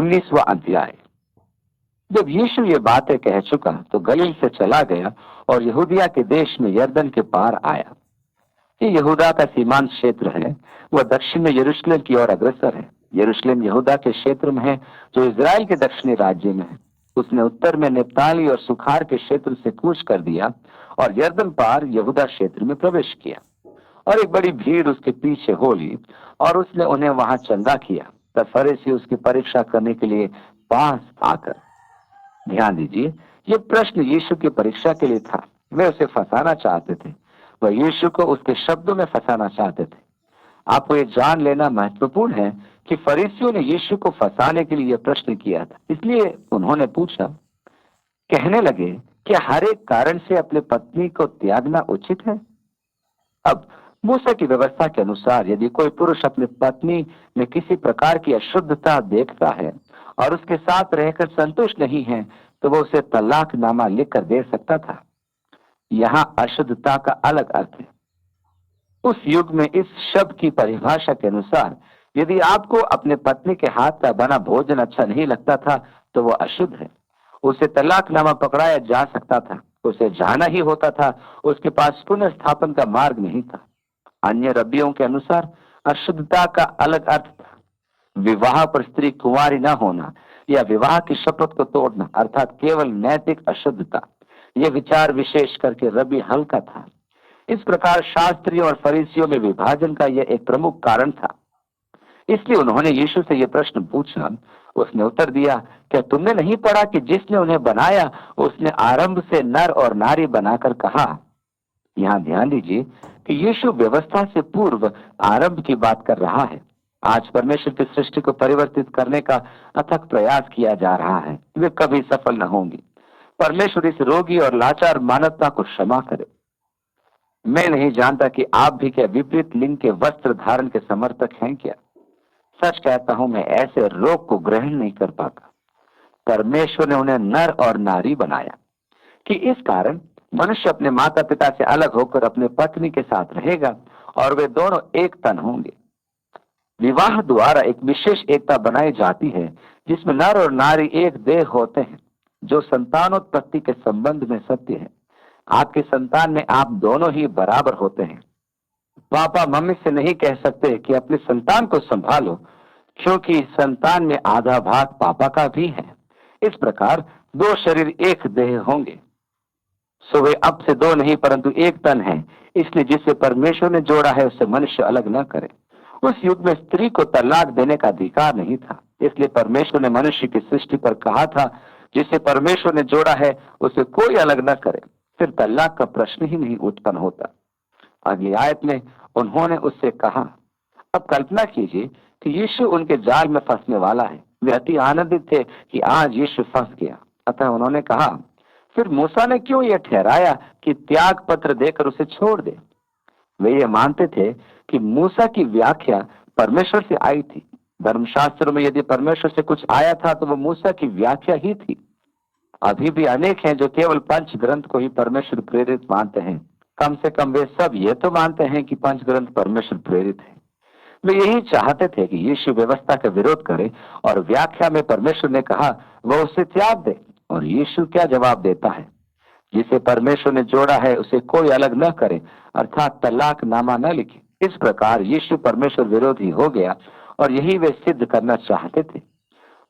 19वां अध्याय। जब यीशु ये बातें कह चुका तो गलील से चला गया और यहूदिया के देश में यरदन के पार आया। ये यहूदा का सीमांत क्षेत्र है। वह दक्षिण में यरूशलेम की ओर अग्रसर है। यरूशलेम यहूदा के क्षेत्र में है जो इजराइल के दक्षिणी राज्य में है। उसने उत्तर में नेप्ताली और सुखार के क्षेत्र से कूच कर दिया और यरदन पार यहूदा क्षेत्र में प्रवेश किया। और एक बड़ी भीड़ उसके पीछे हो ली और उसने उन्हें वहां चंगा किया। तब फरीसी उसकी परीक्षा करने के लिए पास आकर, ध्यान दीजिए, ये प्रश्न यीशु की परीक्षा के लिए था। वे उसे फंसाना चाहते थे। वह यीशु को उसके शब्दों में फंसाना चाहते थे। आपको ये जान लेना महत्वपूर्ण है कि फरीसियों ने यीशु को फंसाने के लिए यह प्रश्न किया था। इसलिए उन्होंने पूछा, कहने लगे, क्या हर एक कारण से अपने पत्नी को त्यागना उचित है? अब मूसा की व्यवस्था के अनुसार यदि कोई पुरुष अपनी पत्नी में किसी प्रकार की अशुद्धता देखता है और उसके साथ रहकर संतुष्ट नहीं है तो वह उसे तलाकनामा लिखकर दे सकता था। यहाँ अशुद्धता का अलग अर्थ है। उस युग में इस शब्द की परिभाषा के अनुसार यदि आपको अपने पत्नी के हाथ का बना भोजन अच्छा नहीं लगता था तो वह अशुद्ध है। उसे तलाकनामा पकड़ाया जा सकता था। उसे जाना ही होता था। उसके पास पुनर्स्थापन का मार्ग नहीं था। अन्य रब्बियों के अनुसार अशुद्धता का अलग अर्थ था। विवाह पर स्त्री कुंवारी न होना या विवाह की शपथ को तोड़ना, अर्थात केवल नैतिक अशुद्धता। यह विचार विशेष करके रबी हल्का था। इस प्रकार शास्त्रियों और फरीसियों में विभाजन का यह एक प्रमुख कारण था। इसलिए उन्होंने यीशु से यह प्रश्न पूछा। उसने उत्तर दिया, क्या तुमने नहीं पढ़ा कि जिसने उन्हें बनाया उसने आरंभ से नर और नारी बनाकर कहा? यहाँ ध्यान दीजिए कि यीशु व्यवस्था से पूर्व आरंभ की बात कर रहा है। आज परमेश्वर की सृष्टि को परिवर्तित करने का अथक प्रयास किया जा रहा है। वे कभी सफल न होंगे। परमेश्वर इस रोगी और लाचार मानवता को क्षमा करे। मैं नहीं जानता कि आप भी क्या विपरीत लिंग के वस्त्र धारण के समर्थक हैं क्या। सच कहता हूं, मैं ऐसे रोग को ग्रहण नहीं कर पाता। परमेश्वर ने उन्हें नर और नारी बनाया कि इस कारण मनुष्य अपने माता पिता से अलग होकर अपने पत्नी के साथ रहेगा और वे दोनों एक तन होंगे। विवाह द्वारा एक विशेष एकता बनाई जाती है जिसमें नर और नारी एक देह होते हैं, जो संतानोत्पत्ति के संबंध में सत्य है। आपके संतान में आप दोनों ही बराबर होते हैं। पापा मम्मी से नहीं कह सकते कि अपने संतान को संभालो, क्योंकि संतान में आधा भाग पापा का भी है। इस प्रकार दो शरीर एक देह होंगे। सो वे अब से दो नहीं परंतु एक तन है। इसलिए जिसे परमेश्वर ने जोड़ा है उससे मनुष्य अलग न करे। उस युग में स्त्री को तलाक देने का अधिकार नहीं था। इसलिए परमेश्वर ने मनुष्य की सृष्टि पर कहा था, जिसे परमेश्वर ने जोड़ा है उसे कोई अलग न करे। फिर तलाक का प्रश्न ही नहीं उत्पन्न होता। अगली आयत में उन्होंने उससे कहा, अब कल्पना कीजिए कि यीशु उनके जाल में फंसने वाला है। वे अति आनंदित थे कि आज यीशु फंस गया। अतः उन्होंने कहा, फिर मूसा ने क्यों यह ठहराया कि त्याग पत्र देकर उसे छोड़ दे? वे ये मानते थे कि मूसा की व्याख्या परमेश्वर से आई थी। धर्मशास्त्र में यदि परमेश्वर से कुछ आया था तो वो मूसा की व्याख्या ही थी। अभी भी अनेक हैं जो केवल पंच ग्रंथ को ही परमेश्वर प्रेरित मानते हैं। कम से कम वे सब ये तो मानते हैं कि पंच ग्रंथ परमेश्वर प्रेरित है। वे यही चाहते थे कि यीशु व्यवस्था का विरोध करे और व्याख्या में परमेश्वर ने कहा वह उसे त्याग दे। और यीशु क्या जवाब देता है? जिसे परमेश्वर ने जोड़ा है उसे कोई अलग न करे, अर्थात तलाक नामा न लिखे। इस प्रकार यीशु परमेश्वर विरोधी हो गया और यही वे सिद्ध करना चाहते थे।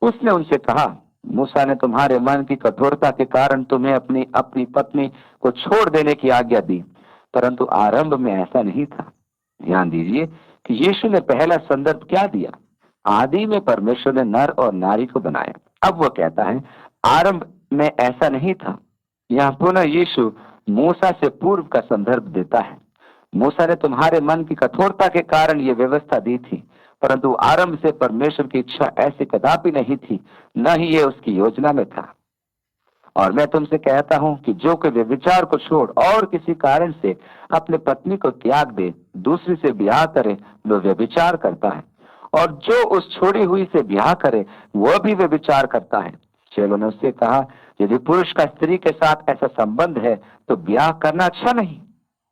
उसने उनसे कहा, मूसा ने तुम्हारे मन की कठोरता के कारण तुम्हें अपनी अपनी पत्नी को छोड़ देने की आज्ञा दी, परंतु आरंभ में ऐसा नहीं था। ध्यान दीजिए कि यीशु ने पहला संदर्भ क्या दिया? आदि में परमेश्वर ने नर और नारी को बनाया। अब वह कहता है आरंभ में ऐसा नहीं था। यहाँ पुनः यीशु मूसा से पूर्व का संदर्भ देता है। मूसा ने तुम्हारे मन की कठोरता के कारण ये व्यवस्था दी थी, परंतु आरंभ से परमेश्वर की इच्छा ऐसी कदापि नहीं थी, न ही ये उसकी योजना में था। और मैं तुमसे कहता हूं कि जो कोई व्यभिचार को छोड़ और किसी कारण से अपने पत्नी को त्याग दे, दूसरी से ब्याह करे, वह व्यभिचार करता है। और जो उस छोड़ी हुई से ब्याह करे वह भी व्यभिचार करता है। चेलों ने उससे कहा, यदि पुरुष का स्त्री के साथ ऐसा संबंध है तो ब्याह करना अच्छा नहीं।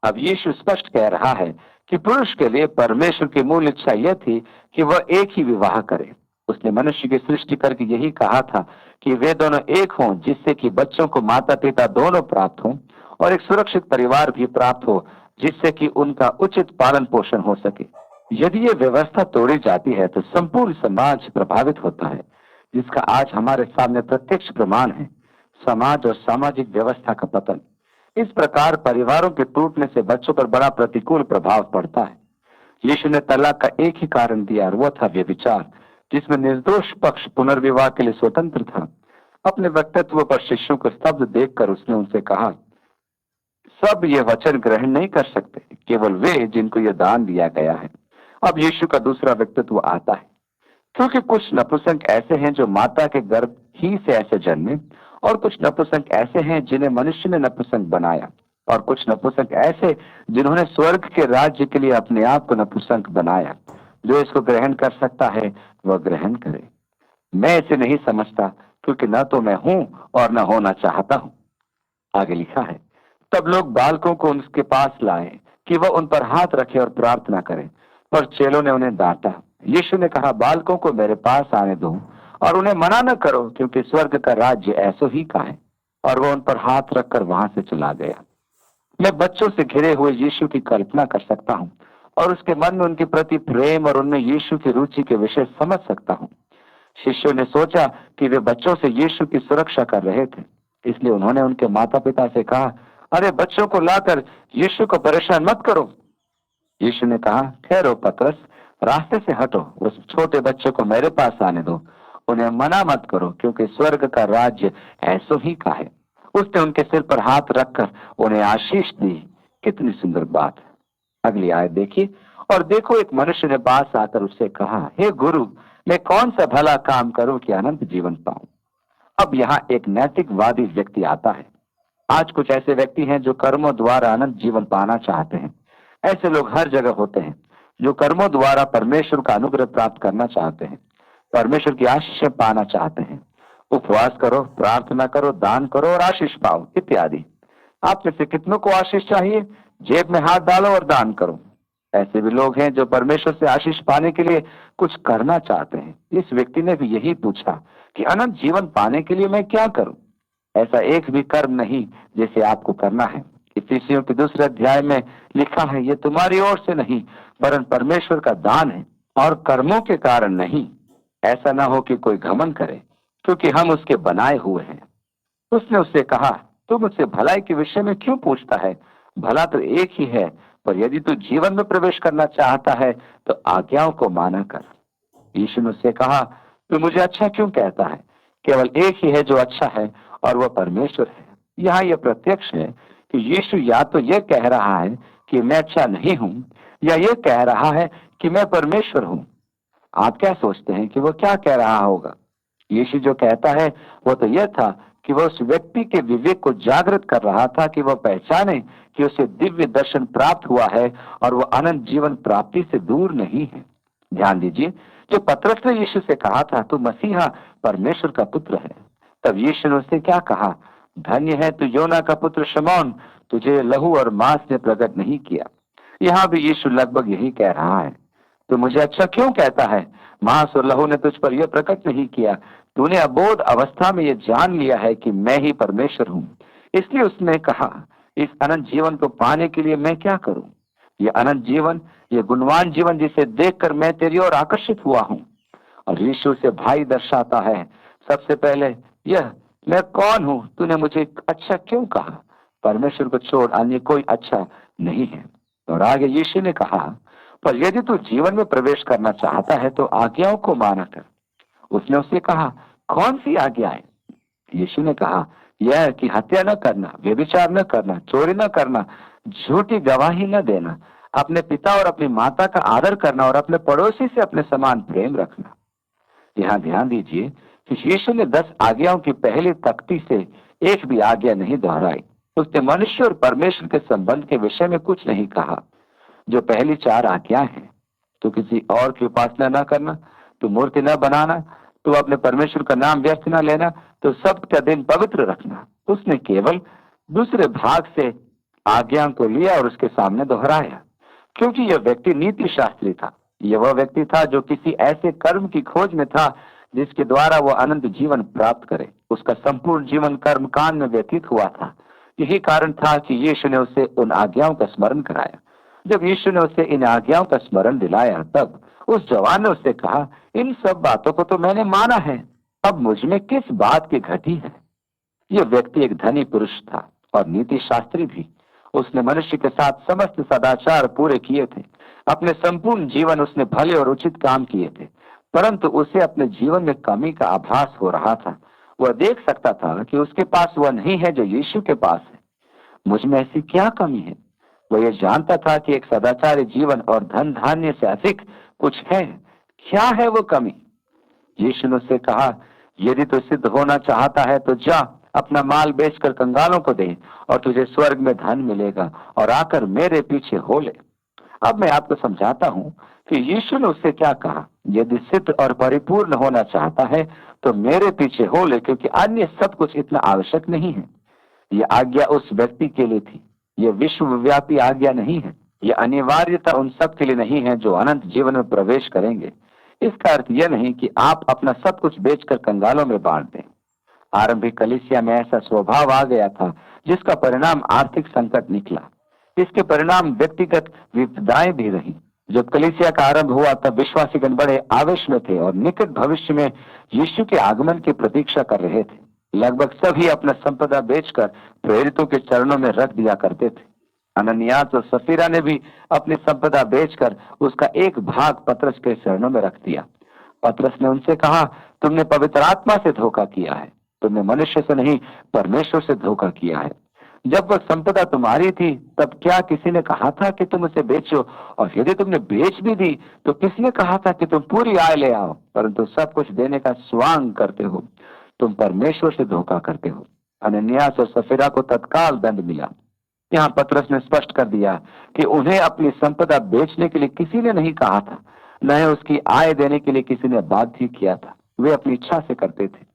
अब यीशु स्पष्ट कह रहा है कि पुरुष के लिए परमेश्वर की मूल इच्छा यह थी कि वह एक ही विवाह करे। उसने मनुष्य की सृष्टि करके यही कहा था कि वे दोनों एक हों, जिससे कि बच्चों को माता पिता दोनों प्राप्त हों और एक सुरक्षित परिवार भी प्राप्त हो, जिससे कि उनका उचित पालन पोषण हो सके। यदि ये व्यवस्था तोड़ी जाती है तो संपूर्ण समाज प्रभावित होता है, जिसका आज हमारे सामने प्रत्यक्ष प्रमाण है, समाज और सामाजिक व्यवस्था का पतन। इस प्रकार परिवारों के टूटने से बच्चों पर बड़ा प्रतिकूल प्रभाव पड़ता है। यीशु ने तलाक का एक ही कारण दिया और वह था व्यभिचार, जिसमें निर्दोष पक्ष पुनर्विवाह के लिए स्वतंत्र था। अपने वक्तव्य पर शिष्यों को स्तब्ध देखकर उसने उनसे कहा, सब ये वचन ग्रहण नहीं कर सकते, केवल वे जिनको यह दान दिया गया है। अब यीशु का दूसरा व्यक्तित्व आता है, क्योंकि कुछ नपुंसक ऐसे हैं जो माता के गर्भ ही से ऐसे जन्मे, और कुछ नपुंसक ऐसे हैं जिन्हें मनुष्य ने नपुंसक बनाया, और कुछ नपुंसक ऐसे जिन्होंने स्वर्ग के राज्य के लिए अपने आप को नपुंसक बनाया। जो इसको ग्रहण कर सकता है वह ग्रहण करे। मैं इसे नहीं समझता, क्योंकि न तो मैं हूं और न होना चाहता हूं। आगे लिखा है, तब लोग बालकों को उनके पास लाए कि वह उन पर हाथ रखे और प्रार्थना करें, पर चेलों ने उन्हें डांटा। यीशु ने कहा, बालकों को मेरे पास आने दो और उन्हें मना न करो, क्योंकि स्वर्ग का राज्य ऐसो ही का है। और वह उन पर हाथ रखकर वहां से चला गया। मैं बच्चों से घिरे हुए यीशु की कल्पना कर सकता हूँ और उसके मन में उनके प्रति प्रेम और उनमें यीशु की रुचि के विषय समझ सकता हूँ। शिष्यों ने सोचा कि वे बच्चों से यीशु की सुरक्षा कर रहे थे, इसलिए उन्होंने उनके माता पिता से कहा, अरे बच्चों को लाकर यीशु को परेशान मत करो। यीशु ने कहा, ठहरो पतरस, रास्ते से हटो, उस छोटे बच्चे को मेरे पास आने दो, उन्हें मना मत करो, क्योंकि स्वर्ग का राज्य ऐसो ही का है। उसने उनके सिर पर हाथ रखकर उन्हें आशीष दी। कितनी सुंदर बात है। अगली आयत देखिए, और देखो एक मनुष्य ने पास आकर उससे कहा, हे गुरु, मैं कौन सा भला काम करूं कि अनंत जीवन पाऊं। अब यहाँ एक नैतिकवादी व्यक्ति आता है। आज कुछ ऐसे व्यक्ति हैं जो कर्मों द्वारा अनंत जीवन पाना चाहते हैं। ऐसे लोग हर जगह होते हैं जो कर्मों द्वारा परमेश्वर का अनुग्रह प्राप्त करना चाहते हैं, परमेश्वर की आशीष पाना चाहते हैं। उपवास करो, प्रार्थना करो, दान करो और आशीष पाओ इत्यादि। आप में से कितनों को आशीष चाहिए? जेब में हाथ डालो और दान करो। ऐसे भी लोग हैं जो परमेश्वर से आशीष पाने के लिए कुछ करना चाहते हैं। इस व्यक्ति ने भी यही पूछा कि अनंत जीवन पाने के लिए मैं क्या करूं। ऐसा एक भी कर्म नहीं जिसे आपको करना है। इफिसियों के दूसरे अध्याय में लिखा है, ये तुम्हारी ओर से नहीं वरन परमेश्वर का दान है और कर्मों के कारण नहीं, ऐसा ना हो कि कोई घमंड करे, क्योंकि हम उसके बनाए हुए हैं। उसने उससे कहा, तू मुझसे भलाई के विषय में क्यों पूछता है? भला तो एक ही है, पर यदि तू जीवन में प्रवेश करना चाहता है तो आज्ञाओं को माना कर। यीशु ने उससे कहा, तू मुझे अच्छा क्यों कहता है? केवल एक ही है जो अच्छा है और वह परमेश्वर है। यहाँ यह प्रत्यक्ष है कि यीशु या तो यह कह रहा है कि मैं अच्छा नहीं हूं, या यह कह रहा है कि मैं परमेश्वर हूं। आप क्या सोचते हैं कि वह क्या कह रहा होगा? यीशु जो कहता है वो तो यह था कि वह उस व्यक्ति के विवेक को जागृत कर रहा था कि वह पहचाने कि उसे दिव्य दर्शन प्राप्त हुआ है और वह अनंत जीवन प्राप्ति से दूर नहीं है। ध्यान दीजिए, जो पतरस ने यीशु से कहा था, तू मसीहा परमेश्वर का पुत्र है, तब यीशु ने उससे क्या कहा? धन्य है तू योना का पुत्र शमौन, तुझे लहू और मांस ने प्रकट नहीं किया। यहाँ भी यीशु लगभग यही कह रहा है। तू मुझे अच्छा क्यों कहता है? मांस और लहू ने तुझ पर यह प्रकट नहीं किया। तूने अबोध अवस्था में यह जान लिया है कि मैं ही परमेश्वर हूँ। इसलिए उसने कहा, इस अनंत जीवन को पाने के लिए मैं क्या करूं? यह अनंत जीवन, यह गुणवान जीवन जिसे देखकर मैं तेरी ओर आकर्षित हुआ हूं। और यीशु से भाई दर्शाता है। सबसे पहले यह, मैं कौन हूं? तूने मुझे अच्छा क्यों कहा? परमेश्वर को छोड़ अन्य कोई अच्छा नहीं है। और आगे यीशु ने कहा, पर यदि तू जीवन में प्रवेश करना चाहता है तो आज्ञाओं को माना कर। उसने उससे कहा, कौन सी आज्ञाएं? यीशु ने कहा, यह कि हत्या न करना, व्यभिचार न करना, चोरी न करना, झूठी गवाही न देना, अपने पिता और अपनी माता का आदर करना और अपने पड़ोसी से अपने समान प्रेम रखना। यहाँ ध्यान दीजिए कि यीशु ने 10 आज्ञाओं की पहली तख्ती से एक भी आज्ञा नहीं दोहराई। उसने मनुष्य और परमेश्वर के संबंध के विषय में कुछ नहीं कहा। जो पहली 4 आज्ञाएं हैं, तो किसी और की उपासना न करना, तो मूर्ति न बनाना, तो अपने परमेश्वर का नाम व्यर्थ न लेना, तो सब्त का दिन पवित्र रखना। उसने केवल दूसरे भाग से आज्ञा को लिया और उसके सामने दोहराया, क्योंकि यह व्यक्ति नीति शास्त्री था। ये वह व्यक्ति था जो किसी ऐसे कर्म की खोज में था जिसके द्वारा वो अनंत जीवन प्राप्त करे। उसका संपूर्ण जीवन कर्म कांड में व्यतीत हुआ था। यही कारण था कि यीशु ने उसे उन आज्ञाओं का स्मरण कराया। जब यीशु ने उसे इन आज्ञाओं का स्मरण दिलाया, तब उस जवान ने उससे कहा, इन सब बातों को तो मैंने माना है, अब मुझ में किस बात की घटी है। यह व्यक्ति एक धनी पुरुष था और नीति शास्त्री भी। उसने मनुष्य के साथ समस्त सदाचार पूरे किए थे। अपने संपूर्ण जीवन उसने भले और उचित काम किए थे, परंतु उसे अपने जीवन में कमी का आभास हो रहा था। वह देख सकता था कि उसके पास वह नहीं है जो यीशु के पास है। मुझ में ऐसी क्या कमी है? वह यह जानता था कि एक सदाचारी जीवन और धन धान्य से अधिक कुछ है। क्या है वो कमी? यीशु ने उससे कहा, यदि तू सिद्ध होना चाहता है तो जा, अपना माल बेचकर कंगालों को दे और तुझे स्वर्ग में धन मिलेगा, और आकर मेरे पीछे हो ले। अब मैं आपको समझाता हूँ कि यीशु ने उससे क्या कहा। यदि सिद्ध और परिपूर्ण होना चाहता है तो मेरे पीछे हो ले, क्योंकि अन्य सब कुछ इतना आवश्यक नहीं है। यह आज्ञा उस व्यक्ति के लिए थी। यह विश्वव्यापी आज्ञा नहीं है। यह अनिवार्यता उन सब के लिए नहीं है जो अनंत जीवन में प्रवेश करेंगे। इसका अर्थ यह नहीं कि आप अपना सब कुछ बेचकर कंगालों में बांट दें। आरंभिक कलीसिया में ऐसा स्वभाव आ गया था, जिसका परिणाम आर्थिक संकट निकला। इसके परिणाम व्यक्तिगत विपदाएं भी रही। जब कलीसिया का आरंभ हुआ तब विश्वासीगण बड़े आवेश में थे और निकट भविष्य में यीशु के आगमन की प्रतीक्षा कर रहे थे। लगभग सभी अपना संपदा बेचकर प्रेरितों के चरणों में रख दिया करते थे। अननियास और सफीरा ने भी अपनी संपदा बेचकर उसका एक भाग पतरस के चरणों में रख दिया। पतरस ने उनसे कहा, तुमने पवित्र आत्मा से धोखा किया है। तुमने मनुष्य से नहीं, परमेश्वर से धोखा किया है। जब वह संपदा तुम्हारी थी तब क्या किसी ने कहा था कि तुम उसे बेचो? और यदि तुमने बेच भी दी तो किसने कहा था कि तुम पूरी आय ले आओ? परंतु सब कुछ देने का स्वांग करते हो। तुम परमेश्वर से धोखा करते हो। अनन्यास और सफीरा को तत्काल दंड मिला। यहाँ पतरस ने स्पष्ट कर दिया कि उन्हें अपनी संपदा बेचने के लिए किसी ने नहीं कहा था, न ही उसकी आय देने के लिए किसी ने बाध्य किया था। वे अपनी इच्छा से करते थे।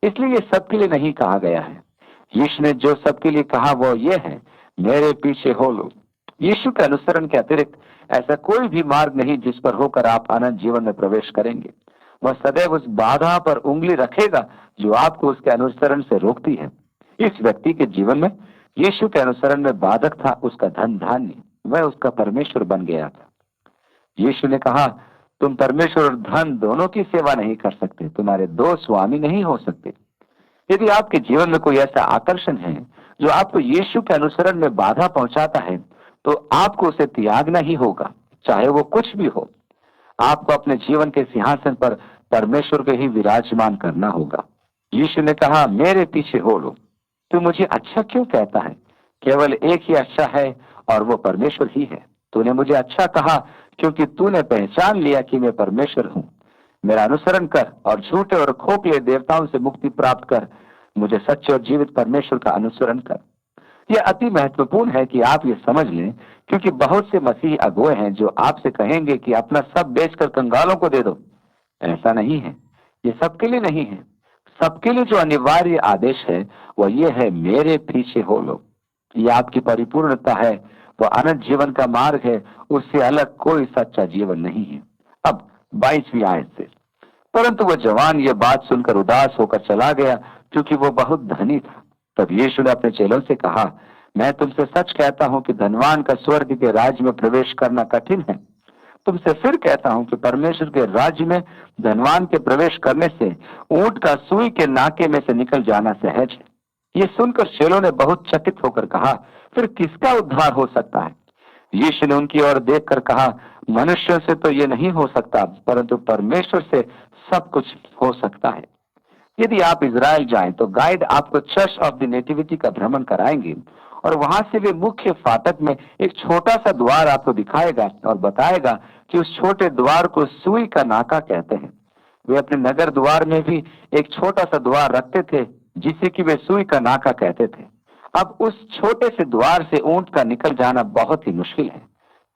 इसलिए ये सबके लिए नहीं कहा गया है। यीशु ने जो सबके लिए कहा वो ये है, मेरे पीछे हो लो। यीशु के अनुसरण के अतिरिक्त ऐसा कोई भी मार्ग नहीं जिस पर होकर आप अनंत जीवन में प्रवेश करेंगे। वह सदैव उस बाधा पर उंगली रखेगा जो आपको उसके अनुसरण से रोकती है। इस व्यक्ति के जीवन में यीशु के अनुसरण में बाधक था उसका धन धान्य। वह उसका परमेश्वर बन गया था। यीशु ने कहा, तुम परमेश्वर और धन दोनों की सेवा नहीं कर सकते। तुम्हारे दो स्वामी नहीं हो सकते। यदि आपके जीवन में कोई ऐसा आकर्षण है जो आपको यीशु के अनुसरण में बाधा पहुंचाता है, तो आपको उसे त्यागना ही होगा, चाहे वो कुछ भी हो। आपको अपने जीवन के सिंहासन पर परमेश्वर के ही विराजमान करना होगा। यीशु ने कहा, मेरे पीछे हो लो। तू मुझे अच्छा क्यों कहता है? केवल एक ही अच्छा है और वो परमेश्वर ही है। तूने मुझे अच्छा कहा क्योंकि तूने पहचान लिया कि मैं परमेश्वर हूँ। मेरा अनुसरण कर और झूठे और खोखले देवताओं से मुक्ति प्राप्त कर। मुझे सच्चे और जीवित परमेश्वर का अनुसरण कर। यह अति महत्वपूर्ण है कि आप ये समझ लें, क्योंकि बहुत से मसीही अगुए हैं जो आपसे कहेंगे कि अपना सब बेचकर कंगालों को दे दो। ऐसा नहीं है। ये सबके लिए नहीं है। सबके लिए जो अनिवार्य आदेश है वह ये है, मेरे पीछे हो लो। ये आपकी परिपूर्णता है। वह अनंत जीवन का मार्ग है। उससे अलग कोई सच्चा जीवन नहीं है। अब 22वीं आयत से, परंतु वह जवान ये बात सुनकर उदास होकर चला गया, क्योंकि वो बहुत धनी था। तब यीशु ने अपने चेलों से कहा, मैं तुमसे सच कहता हूं कि धनवान का स्वर्ग के राज्य में प्रवेश करना कठिन है। तुमसे फिर कहता हूं कि परमेश्वर के राज्य में धनवान के प्रवेश करने से ऊंट का सुई के नाके में से निकल जाना सहज है। ये सुनकर चेलों ने बहुत चकित होकर कहा, फिर किसका उद्धार हो सकता है? यीशु ने उनकी ओर देखकर कहा, मनुष्यों से तो ये नहीं हो सकता, परंतु परमेश्वर से सब कुछ हो सकता है। यदि आप इजराइल जाएं तो गाइड आपको चर्च ऑफ द नेटिविटी का भ्रमण कराएंगे और वहां से वे मुख्य फाटक में एक छोटा सा द्वार आपको दिखाएगा और बताएगा कि उस छोटे द्वार को सुई का नाका कहते हैं। वे अपने नगर द्वार में भी एक छोटा सा द्वार रखते थे जिसे कि वे सुई का नाका कहते थे। अब उस छोटे से द्वार से ऊंट का निकल जाना बहुत ही मुश्किल है।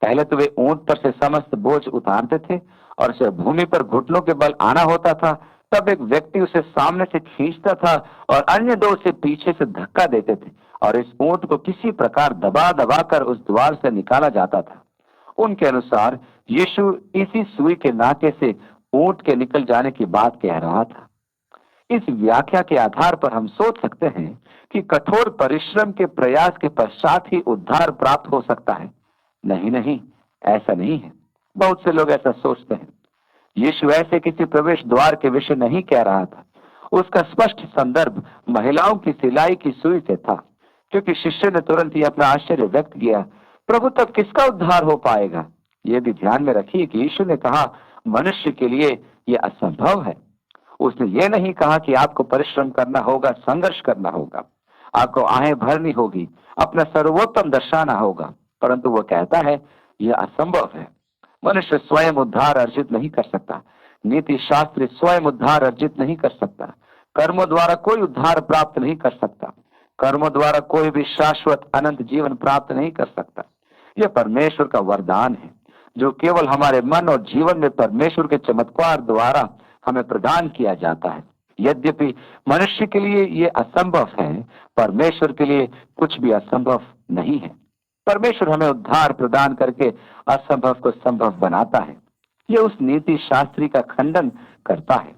पहले तो वे ऊंट पर से समस्त बोझ उतारते थे और उसे भूमि पर घुटनों के बल आना होता था। तब एक व्यक्ति उसे सामने से खींचता था और अन्य दो उसे पीछे से धक्का देते थे और इस ऊंट को किसी प्रकार दबा दबा कर उस द्वार से निकाला जाता था। उनके अनुसार यीशु इसी सुई के नाके से ऊंट के निकल जाने की बात कह रहा था। इस व्याख्या के आधार पर हम सोच सकते हैं कि कठोर परिश्रम के प्रयास के पश्चात ही उद्धार प्राप्त हो सकता है। नहीं नहीं, ऐसा नहीं है। बहुत से लोग ऐसा सोचते हैं। यीशु ऐसे किसी प्रवेश द्वार के विषय नहीं कह रहा था। उसका स्पष्ट संदर्भ महिलाओं की सिलाई की सुई से था, क्योंकि शिष्य ने तुरंत ही अपना आश्चर्य व्यक्त किया, प्रभु तब किसका उद्धार हो पाएगा? यह भी ध्यान में रखिए कि यीशु ने कहा मनुष्य के लिए यह असंभव है। उसने ये नहीं कहा कि आपको परिश्रम करना होगा, संघर्ष करना होगा, आपको आहें भरनी होगी, अपना सर्वोत्तम दर्शाना होगा, परंतु वो कहता है यह असंभव है। मनुष्य स्वयं उद्धार अर्जित नहीं कर सकता। नीति शास्त्री स्वयं उद्धार अर्जित नहीं कर सकता। कर्मों द्वारा कोई उद्धार प्राप्त नहीं कर सकता। कर्मों द्वारा कोई भी शाश्वत अनंत जीवन प्राप्त नहीं कर सकता। यह परमेश्वर का वरदान है जो केवल हमारे मन और जीवन में परमेश्वर के चमत्कार द्वारा हमें प्रदान किया जाता है। यद्यपि मनुष्य के लिए यह असंभव है, परमेश्वर के लिए कुछ भी असंभव नहीं है। परमेश्वर हमें उद्धार प्रदान करके असंभव को संभव बनाता है। यह उस नीति शास्त्री का खंडन करता है।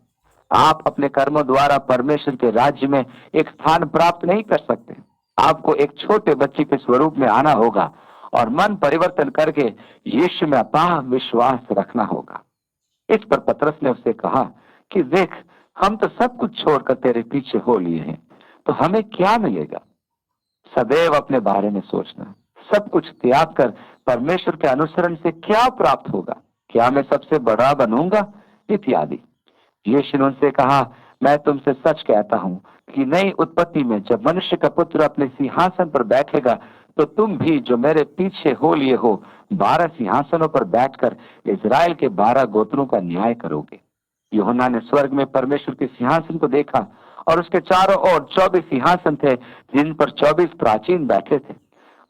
आप अपने कर्मों द्वारा परमेश्वर के राज्य में एक स्थान प्राप्त नहीं कर सकते। आपको एक छोटे बच्चे के स्वरूप में आना होगा और मन परिवर्तन करके यीशु में अपार विश्वास रखना होगा। इस पर पतरस ने उससे कहा कि देख, हम तो सब कुछ छोड़कर तेरे पीछे हो लिए हैं, तो हमें क्या मिलेगा? सदैव अपने बारे में सोचना। सब कुछ त्याग कर परमेश्वर के अनुसरण से क्या प्राप्त होगा? क्या मैं सबसे बड़ा बनूंगा? इत्यादि। यीशु ने उनसे कहा, मैं तुमसे सच कहता हूं कि नई उत्पत्ति में जब मनुष्य का पुत्र अपने सिंहासन पर बैठेगा, तो तुम भी जो मेरे पीछे हो लिए हो 12 सिंहासनों पर बैठकर इजराइल के 12 गोत्रों का न्याय करोगे। यूहन्ना ने स्वर्ग में परमेश्वर के सिंहासन को देखा और उसके चारों ओर 24 सिंहासन थे, जिन पर 24 प्राचीन बैठे थे।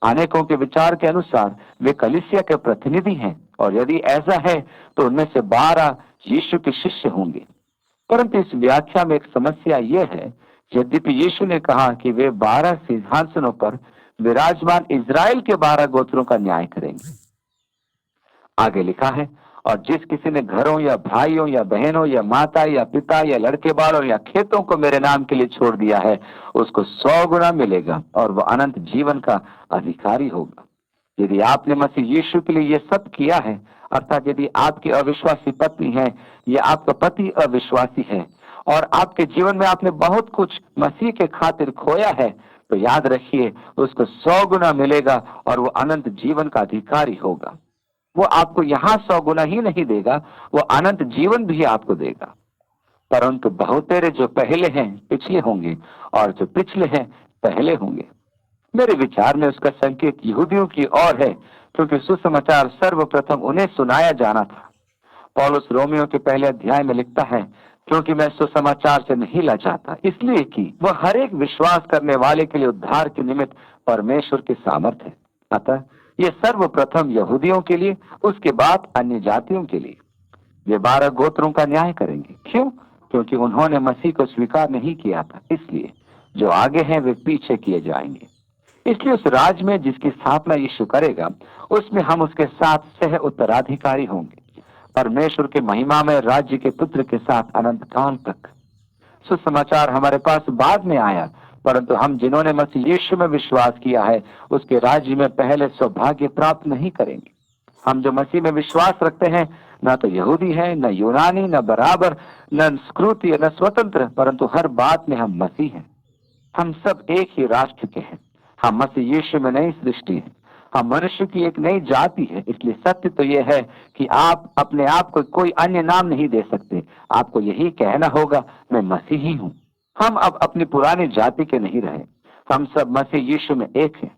अनेकों के विचार के अनुसार वे कलीसिया के प्रतिनिधि हैं, और यदि ऐसा है तो उनमें से 12 यीशु के शिष्य होंगे। परंतु इस व्याख्या में एक समस्या यह है, यद्यपि यीशु ने कहा कि वे 12 सिंहासनों पर विराजमान इजराइल के 12 गोत्रों का न्याय करेंगे। आगे लिखा है, और जिस किसी ने घरों या भाइयों या बहनों या माता या पिता या लड़के बालों या खेतों को मेरे नाम के लिए छोड़ दिया है, उसको 100 गुना मिलेगा और वह अनंत जीवन का अधिकारी होगा। यदि आपने मसीह यीशु के लिए यह सब किया है, अर्थात यदि आपकी अविश्वासी पत्नी है या आपका पति अविश्वासी है और आपके जीवन में आपने बहुत कुछ मसीह के खातिर खोया है, तो याद रखिए उसको 100 गुना मिलेगा और वो अनंत जीवन का अधिकारी होगा। वो आपको यहाँ 100 गुना ही नहीं देगा, वो अनंत जीवन भी आपको देगा। परंतु बहुतेरे जो पहले हैं पिछले होंगे और जो पिछले हैं पहले होंगे। मेरे विचार में उसका संकेत यहूदियों की ओर है, क्योंकि सुसमाचार सर्वप्रथम उन्हें सुनाया जाना था। पौलुस रोमियो के पहले अध्याय में लिखता है, क्योंकि मैं सुसमाचार से नहीं लजाता, इसलिए कि वह हर एक विश्वास करने वाले के लिए उद्धार के निमित्त परमेश्वर की सामर्थ है। अतः ये सर्वप्रथम यहूदियों के लिए, उसके बाद अन्य जातियों के लिए। वे 12 गोत्रों का न्याय करेंगे। क्यों? क्योंकि उन्होंने मसीह को स्वीकार नहीं किया था, इसलिए जो आगे हैं वे पीछे किए जाएंगे। इसलिए उस राज में जिसकी स्थापना यीशु करेगा, उसमें हम उसके साथ सह उत्तराधिकारी होंगे, परमेश्वर के महिमा में राज्य के पुत्र के साथ अनंत काल तक। सुसमाचार हमारे पास बाद में आया, परंतु हम जिन्होंने मसीह यीशु में विश्वास किया है, उसके राज्य में पहले सौभाग्य प्राप्त नहीं करेंगे। हम जो मसीह में विश्वास रखते हैं, न तो यहूदी है, न यूनानी, न बराबर, न स्कृति, न स्वतंत्र, परंतु हर बात में हम मसीह हैं। हम सब एक ही राष्ट्र के हैं। हम मसीह यीशु में नई सृष्टि है। हम मनुष्य की एक नई जाति है। इसलिए सत्य तो यह है कि आप अपने आप को कोई अन्य नाम नहीं दे सकते। आपको यही कहना होगा, मैं मसीही हूँ। हम अब अपनी पुरानी जाति के नहीं रहे। हम सब मसीह यीशु में एक हैं।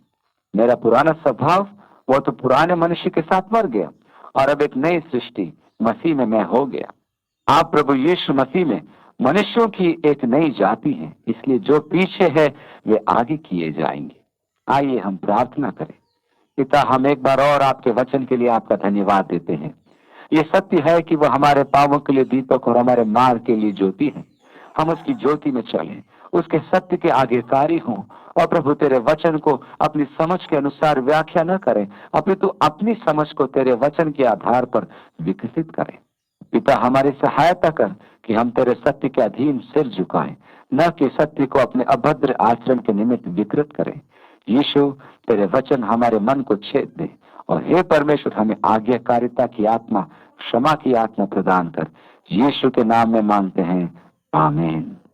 मेरा पुराना स्वभाव, वो तो पुराने मनुष्य के साथ मर गया और अब एक नई सृष्टि मसीह में मैं हो गया। आप प्रभु यीशु मसीह में मनुष्यों की एक नई जाति है। इसलिए जो पीछे है वे आगे किए जाएंगे। आइए हम प्रार्थना करें। पिता, हम एक बार और आपके वचन के लिए आपका धन्यवाद देते हैं। ये सत्य है कि वह हमारे पावों के लिए दीपक और हमारे मार्ग के लिए ज्योति है। हम उसकी ज्योति में चलें, उसके सत्य के आज्ञाकारी हों। और प्रभु तेरे वचन को अपनी समझ के अनुसार व्याख्या न करें, अपितु अपनी समझ को तेरे वचन के आधार पर विकसित करें। पिता, हमारी सहायता कर कि हम तेरे सत्य के अधीन सिर झुकाएं, न कि सत्य को अपने अभद्र आचरण के निमित्त विकृत करें। यीशु, तेरे वचन हमारे मन को छेद दे, और हे परमेश्वर, हमें आज्ञाकारिता की आत्मा, क्षमा की आत्मा प्रदान कर। यीशु के नाम में मांगते हैं, आमीन।